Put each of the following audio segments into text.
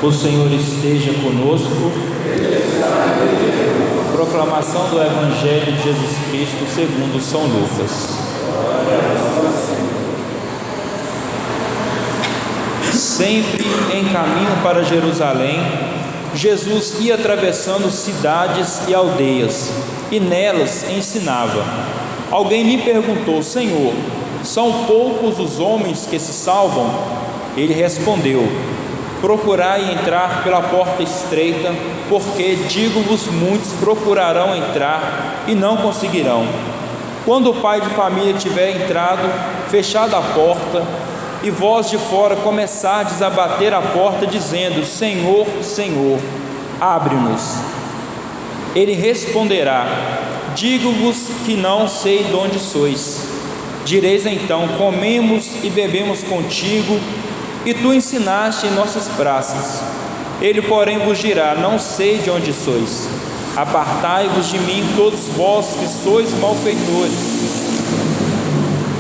O Senhor esteja conosco. Proclamação do Evangelho de Jesus Cristo segundo São Lucas. Sempre em caminho para Jerusalém, Jesus ia atravessando cidades e aldeias, e nelas ensinava. Alguém lhe perguntou: Senhor, são poucos os homens que se salvam? Ele respondeu: procurai entrar pela porta estreita, porque, digo-vos, muitos procurarão entrar e não conseguirão. Quando o pai de família tiver entrado, fechada a porta, e vós de fora começardes a bater a porta, dizendo: Senhor, Senhor, abre-nos. Ele responderá: digo-vos que não sei de onde sois. Direis então: comemos e bebemos contigo, e tu ensinaste em nossas praças. Ele, porém, vos dirá: não sei de onde sois. Apartai-vos de mim, todos vós que sois malfeitores.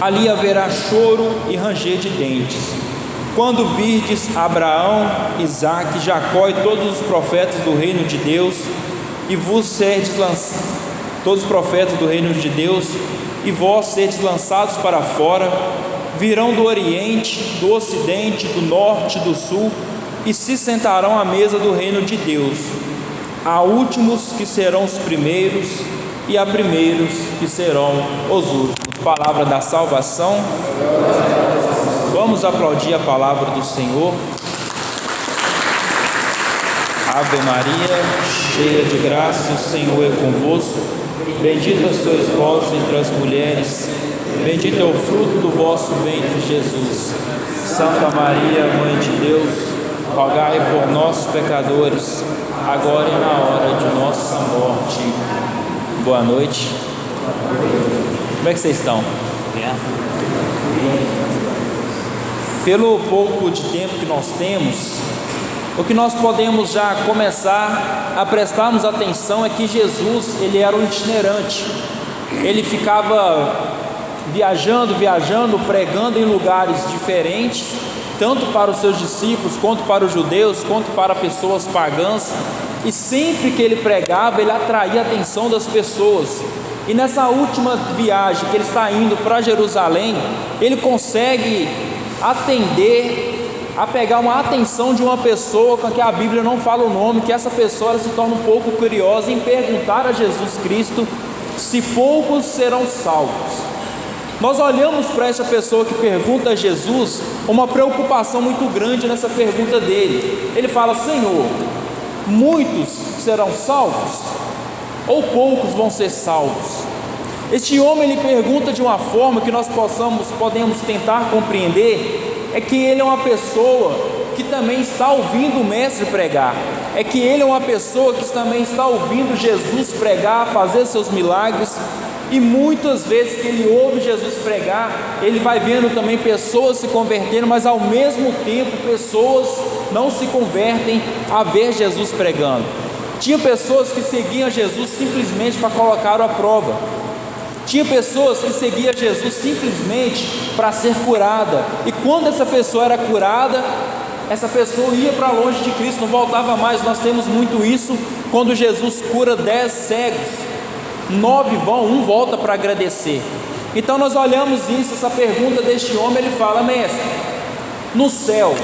Ali haverá choro e ranger de dentes, quando virdes Abraão, Isaque, Jacó e todos os profetas do reino de Deus, e vos serdes lançados, todos os profetas do reino de Deus, e vós serdes lançados para fora. Virão do Oriente, do Ocidente, do Norte, do Sul, e se sentarão à mesa do reino de Deus. Há últimos que serão os primeiros, e há primeiros que serão os últimos. Palavra da salvação. Vamos aplaudir a palavra do Senhor. Ave Maria, cheia de graça, o Senhor é convosco. Bendita sois vós entre as mulheres, bendito é o fruto do vosso ventre, Jesus. Santa Maria, Mãe de Deus, rogai por nós, pecadores, agora e na hora de nossa morte. Boa noite. Como é que vocês estão? Pelo pouco de tempo que nós temos, o que nós podemos já começar a prestarmos atenção é que Jesus, ele era um itinerante. Ele ficava viajando, pregando em lugares diferentes, tanto para os seus discípulos, quanto para os judeus, quanto para pessoas pagãs. E sempre que ele pregava, ele atraía a atenção das pessoas. E nessa última viagem que ele está indo para Jerusalém, ele consegue atender a pegar uma atenção de uma pessoa com que a Bíblia não fala o nome, que essa pessoa ela se torna um pouco curiosa em perguntar a Jesus Cristo se poucos serão salvos. Nós olhamos para essa pessoa que pergunta a Jesus uma preocupação muito grande nessa pergunta dele. Ele fala: Senhor, muitos serão salvos? Ou poucos vão ser salvos? Este homem ele pergunta de uma forma que nós podemos tentar compreender, é que ele é uma pessoa que também está ouvindo o mestre pregar, é que ele é uma pessoa que também está ouvindo Jesus pregar, fazer seus milagres, e muitas vezes que ele ouve Jesus pregar, ele vai vendo também pessoas se convertendo, mas ao mesmo tempo pessoas não se convertem a ver Jesus pregando. Tinha pessoas que seguiam Jesus simplesmente para colocar à prova. Tinha pessoas que seguiam Jesus simplesmente para ser curada. E quando essa pessoa era curada, essa pessoa ia para longe de Cristo, não voltava mais. Nós temos muito isso quando Jesus cura 10 cegos. 9 vão, 1 volta para agradecer. Então nós olhamos isso, essa pergunta deste homem, ele fala: mestre, no céu,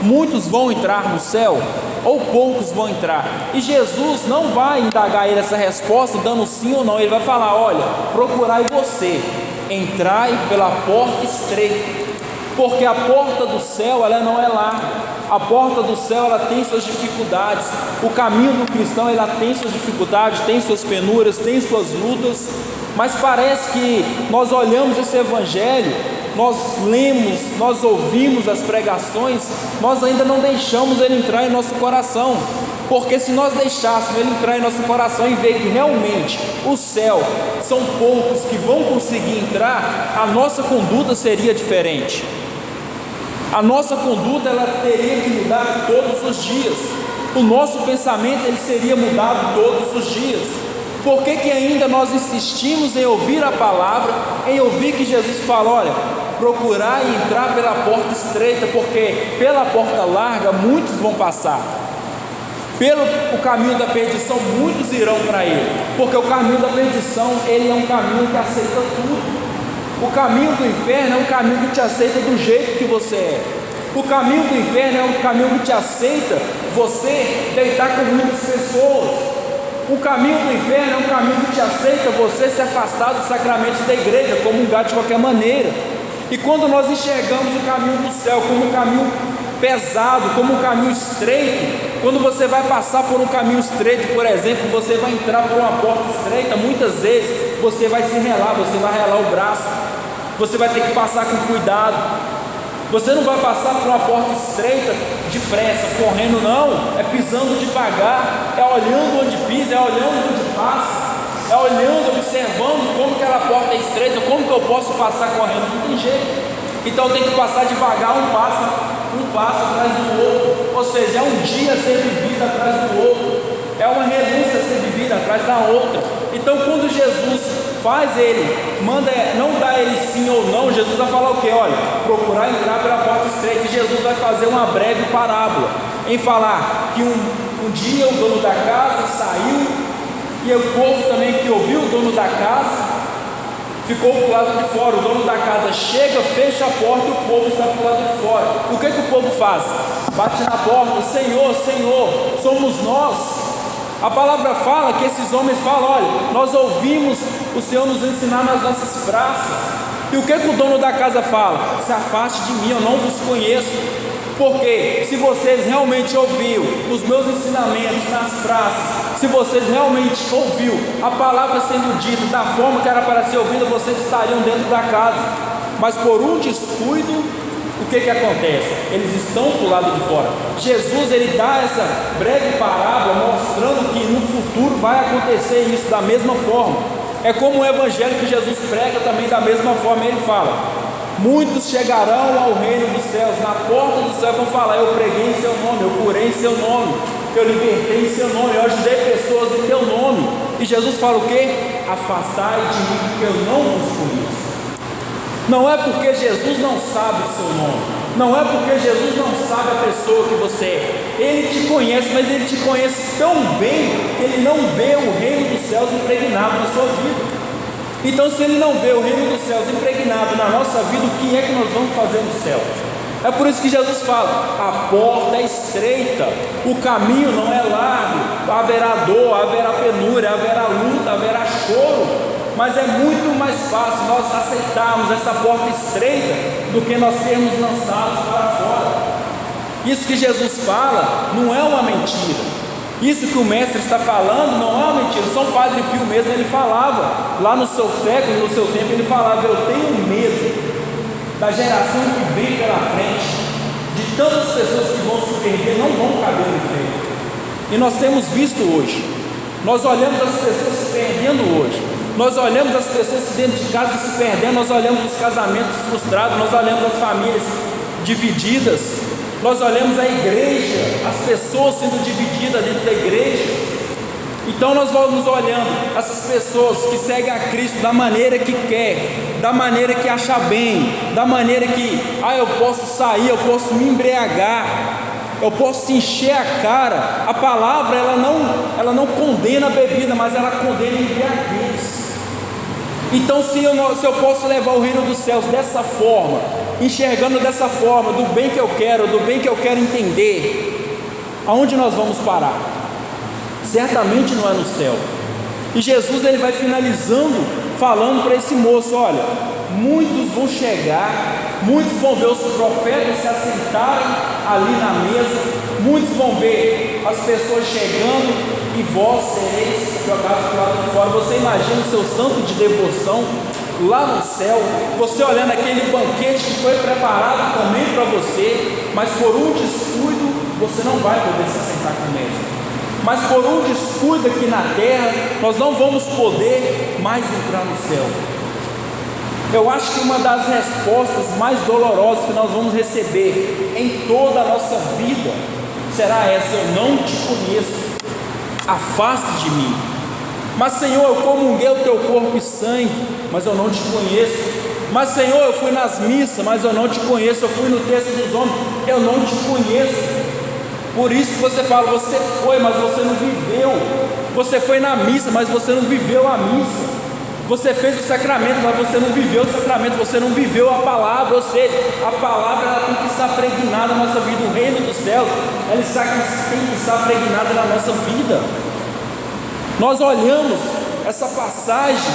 muitos vão entrar no céu? Ou poucos vão entrar? E Jesus não vai indagar ele essa resposta dando sim ou não. Ele vai falar: olha, procurai você, entrai pela porta estreita, porque a porta do céu ela não é lá. A porta do céu ela tem suas dificuldades. O caminho do cristão ela tem suas dificuldades, tem suas penúrias, tem suas lutas. Mas parece que nós olhamos esse evangelho, nós lemos, nós ouvimos as pregações, nós ainda não deixamos ele entrar em nosso coração. Porque se nós deixássemos ele entrar em nosso coração e ver que realmente o céu são poucos que vão conseguir entrar, a nossa conduta seria diferente. A nossa conduta ela teria que mudar todos os dias. O nosso pensamento ele seria mudado todos os dias. Por que ainda nós insistimos em ouvir a palavra, em ouvir que Jesus fala: olha, procurar e entrar pela porta estreita, porque pela porta larga muitos vão passar. Pelo o caminho da perdição muitos irão para ele, porque o caminho da perdição, ele é um caminho que aceita tudo. O caminho do inferno é um caminho que te aceita do jeito que você é. O caminho do inferno é um caminho que te aceita você deitar com muitas pessoas. O caminho do inferno é um caminho que te aceita você se afastar dos sacramentos da igreja, comungar de qualquer maneira. E quando nós enxergamos o caminho do céu como um caminho pesado, como um caminho estreito, quando você vai passar por um caminho estreito, por exemplo, você vai entrar por uma porta estreita, muitas vezes você vai se relar, você vai relar o braço, você vai ter que passar com cuidado. Você não vai passar por uma porta estreita depressa, correndo não, é pisando devagar, é olhando onde pisa, é olhando onde passa, é olhando, observando como aquela porta é estreita, como que eu posso passar correndo, não tem jeito. Então tem que passar devagar, um passo atrás do outro, ou seja, é um dia a ser vivido atrás do outro, é uma renúncia a ser vivida atrás da outra. Então quando Jesus faz ele, manda, não dá ele sim ou não, Jesus vai falar o que? Olha, procurar entrar pela porta estreita. E Jesus vai fazer uma breve parábola, em falar que um dia o dono da casa saiu, e o povo também que ouviu o dono da casa, ficou para o lado de fora. O dono da casa chega, fecha a porta e o povo está para o lado de fora. O que o povo faz? Bate na porta: Senhor, Senhor, somos nós. A palavra fala que esses homens falam: olha, nós ouvimos o Senhor nos ensinar nas nossas praças. E o que o dono da casa fala? Se afaste de mim, eu não vos conheço. Porque se vocês realmente ouviram os meus ensinamentos nas praças, se vocês realmente ouviram a palavra sendo dita da forma que era para ser ouvida, vocês estariam dentro da casa. Mas por um descuido, o que acontece? Eles estão do lado de fora. Jesus, ele dá essa breve parábola mostrando que no futuro vai acontecer isso da mesma forma. É como o evangelho que Jesus prega também da mesma forma. Ele fala: muitos chegarão ao reino dos céus, na porta do céu vão falar: eu preguei em seu nome, eu curei em seu nome, eu libertei em seu nome, eu ajudei pessoas em teu nome. E Jesus fala o quê? Afastai de mim, porque eu não vos conheço. Não é porque Jesus não sabe o seu nome, não é porque Jesus não sabe a pessoa que você é. Ele te conhece, mas ele te conhece tão bem que ele não vê o reino dos céus impregnado na sua vida. Então, se ele não vê o reino dos céus impregnado na nossa vida, o que é que nós vamos fazer no céu? É por isso que Jesus fala: a porta é estreita, o caminho não é largo, haverá dor, haverá penúria, haverá luta, haverá choro. Mas é muito mais fácil nós aceitarmos essa porta estreita do que nós sermos lançados para fora. Isso que Jesus fala não é uma mentira. Isso que o mestre está falando não é uma mentira. São Padre Pio mesmo, ele falava, lá no seu século, no seu tempo, ele falava: eu tenho medo da geração que vem pela frente, de tantas pessoas que vão se perder, não vão caber no inferno. E nós temos visto hoje, nós olhamos as pessoas se perdendo hoje, nós olhamos as pessoas dentro de casa se perdendo, nós olhamos os casamentos frustrados, nós olhamos as famílias divididas, nós olhamos a igreja, as pessoas sendo divididas dentro da igreja. Então nós vamos olhando essas pessoas que seguem a Cristo da maneira que quer, da maneira que acha bem, da maneira que, eu posso sair, eu posso me embriagar, eu posso encher a cara. A palavra ela não condena a bebida, mas ela condena a embriaguez. Então se eu posso levar o reino dos céus dessa forma, enxergando dessa forma, do bem que eu quero, do bem que eu quero entender, aonde nós vamos parar? Certamente não é no céu. E Jesus, ele vai finalizando falando para esse moço: olha, muitos vão chegar, muitos vão ver os profetas se assentarem ali na mesa, muitos vão ver as pessoas chegando e vós sereis jogados para o lado de fora. Você imagina o seu santo de devoção lá no céu, você olhando aquele banquete que foi preparado também para você, mas por um descuido você não vai poder se assentar com o mestre. Mas por um descuido aqui na terra, nós não vamos poder mais entrar no céu. Eu acho que uma das respostas mais dolorosas que nós vamos receber em toda a nossa vida será essa: eu não te conheço, afaste de mim. Mas Senhor, eu comunguei o teu corpo e sangue, mas eu não te conheço. Mas Senhor, eu fui nas missas, mas eu não te conheço. Eu fui no texto dos homens, eu não te conheço. Por isso que você fala, você foi, mas você não viveu. Você foi na missa, mas você não viveu a missa. Você fez o sacramento, mas você não viveu o sacramento. Você não viveu a palavra. Ou seja, a palavra ela tem que estar pregnada na nossa vida. O reino dos céus, ela tem que estar pregnada na nossa vida. Nós olhamos essa passagem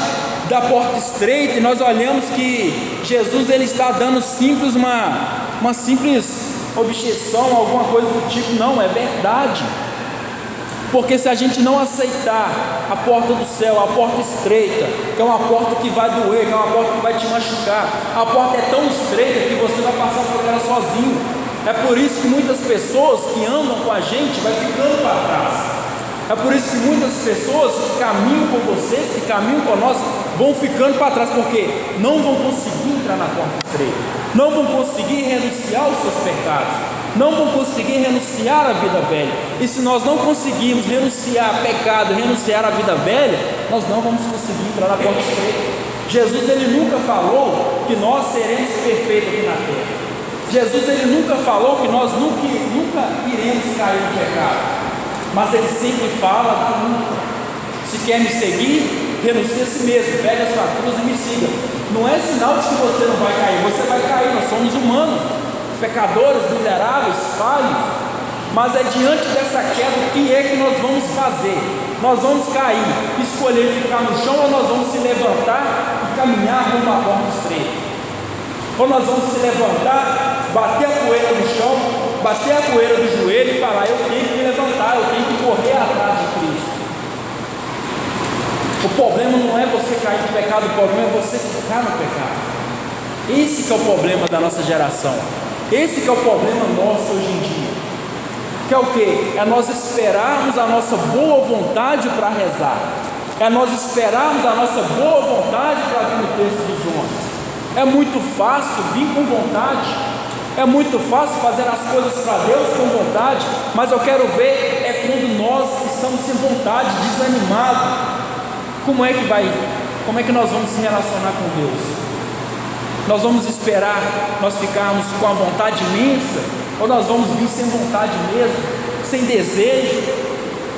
da porta estreita e nós olhamos que Jesus ele está dando uma simples objeção, alguma coisa do tipo. Não, é verdade. Porque se a gente não aceitar a porta do céu, a porta estreita, que é uma porta que vai doer, que é uma porta que vai te machucar, a porta é tão estreita que você vai passar por ela sozinho. É por isso que muitas pessoas que andam com a gente vai ficando para trás. É por isso que muitas pessoas que caminham com vocês, que caminham com nós, vão ficando para trás, porque não vão conseguir entrar na porta estreita, não vão conseguir renunciar aos seus pecados, não vão conseguir renunciar à vida velha. E se nós não conseguirmos renunciar a pecado, renunciar à vida velha, nós não vamos conseguir entrar na porta estreita. Jesus ele nunca falou que nós seremos perfeitos aqui na terra. Jesus ele nunca falou que nós nunca iremos cair no pecado. Mas ele sempre fala que se quer me seguir, renuncie a si mesmo, pegue a sua cruz e me siga. Não é sinal de que você não vai cair, você vai cair, nós somos humanos, pecadores, miseráveis, falhos. Mas é diante dessa queda, o que é que nós vamos fazer? Nós vamos cair, escolher ficar no chão, ou nós vamos se levantar e caminhar rumo à porta estreita? Ou nós vamos se levantar, bater a poeira no chão, bater a poeira do joelho e falar, eu tenho que me levantar, eu tenho que correr atrás de Cristo. O problema não é você cair no pecado, o problema é você ficar no pecado. Esse que é o problema da nossa geração. Esse que é o problema nosso hoje em dia. Que é o quê? É nós esperarmos a nossa boa vontade para rezar. É nós esperarmos a nossa boa vontade para vir no texto dos homens. É muito fácil vir com vontade. É muito fácil fazer as coisas para Deus com vontade, mas eu quero ver é quando nós estamos sem vontade, desanimados. Como é que nós vamos se relacionar com Deus? Nós vamos esperar nós ficarmos com a vontade imensa, ou nós vamos vir sem vontade mesmo, sem desejo?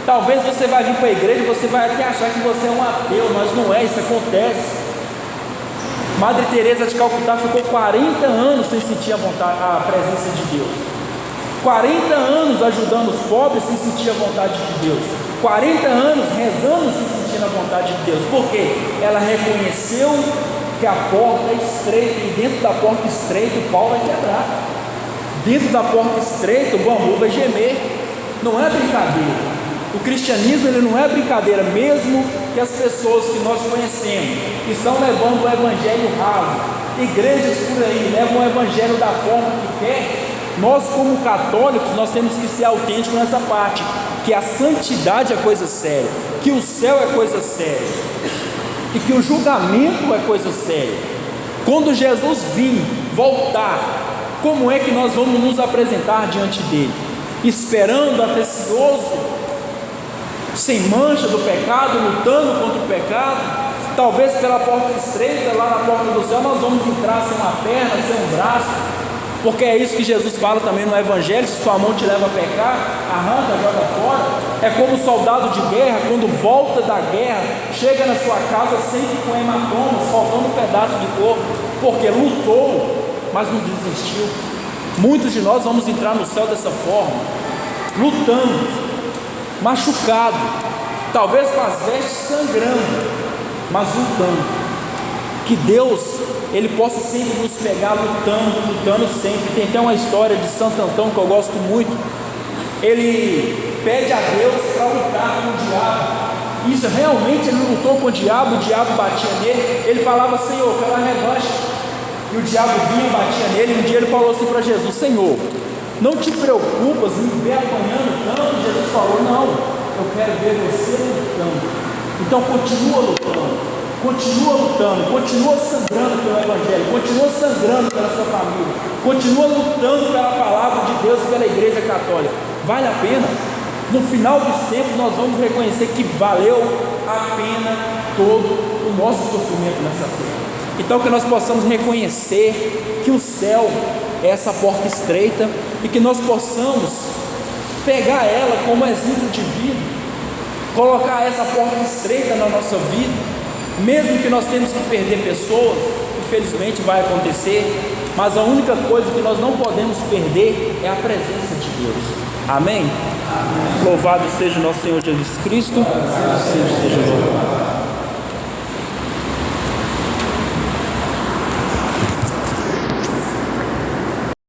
Talvez você vai vir para a igreja e você vai até achar que você é um ateu, mas não é, isso acontece. Madre Teresa de Calcutá ficou 40 anos sem sentir a presença de Deus. 40 anos ajudando os pobres sem sentir a vontade de Deus. 40 anos rezando sem sentir a vontade de Deus. Por quê? Ela reconheceu que a porta é estreita, e dentro da porta estreita o pau vai quebrar. Dentro da porta estreita o bambu vai gemer. Não é brincadeira. O cristianismo ele não é brincadeira, mesmo que as pessoas que nós conhecemos estão levando o evangelho raso, igrejas por aí levam o evangelho da forma que quer. Nós como católicos, nós temos que ser autênticos nessa parte, que a santidade é coisa séria, que o céu é coisa séria, e que o julgamento é coisa séria. Quando Jesus vir, voltar, como é que nós vamos nos apresentar diante dele? Esperando, atencioso, sem mancha do pecado, lutando contra o pecado? Talvez pela porta estreita, lá na porta do céu, nós vamos entrar sem uma perna, sem um braço, porque é isso que Jesus fala também no Evangelho: se sua mão te leva a pecar, arranca, joga fora. É como o soldado de guerra, quando volta da guerra, chega na sua casa sempre com hematomas, faltando um pedaço de corpo, porque lutou, mas não desistiu. Muitos de nós vamos entrar no céu dessa forma, lutando, machucado, talvez com as vestes sangrando, mas lutando. Que Deus, Ele possa sempre nos pegar lutando sempre. Tem até uma história de Santo Antão que eu gosto muito. Ele pede a Deus para lutar com o diabo. Isso realmente ele lutou com o diabo batia nele. Ele falava: Senhor, eu quero a revanche. E o diabo vinha e batia nele. E um dia ele falou assim para Jesus: Senhor, não te preocupas me ver apanhando tanto? E Jesus falou: não, eu quero ver você lutando. Então continua lutando, continua sangrando pelo Evangelho, continua sangrando pela sua família, continua lutando pela palavra de Deus e pela Igreja Católica. Vale a pena. No final dos tempos nós vamos reconhecer que valeu a pena todo o nosso sofrimento nessa terra. Então que nós possamos reconhecer que o céu é essa porta estreita e que nós possamos pegar ela como exemplo de vida, colocar essa porta estreita na nossa vida, mesmo que nós temos que perder pessoas, infelizmente vai acontecer, mas a única coisa que nós não podemos perder é a presença de Deus. Amém? Amém. Louvado seja o nosso Senhor Jesus Cristo. Seja louvado.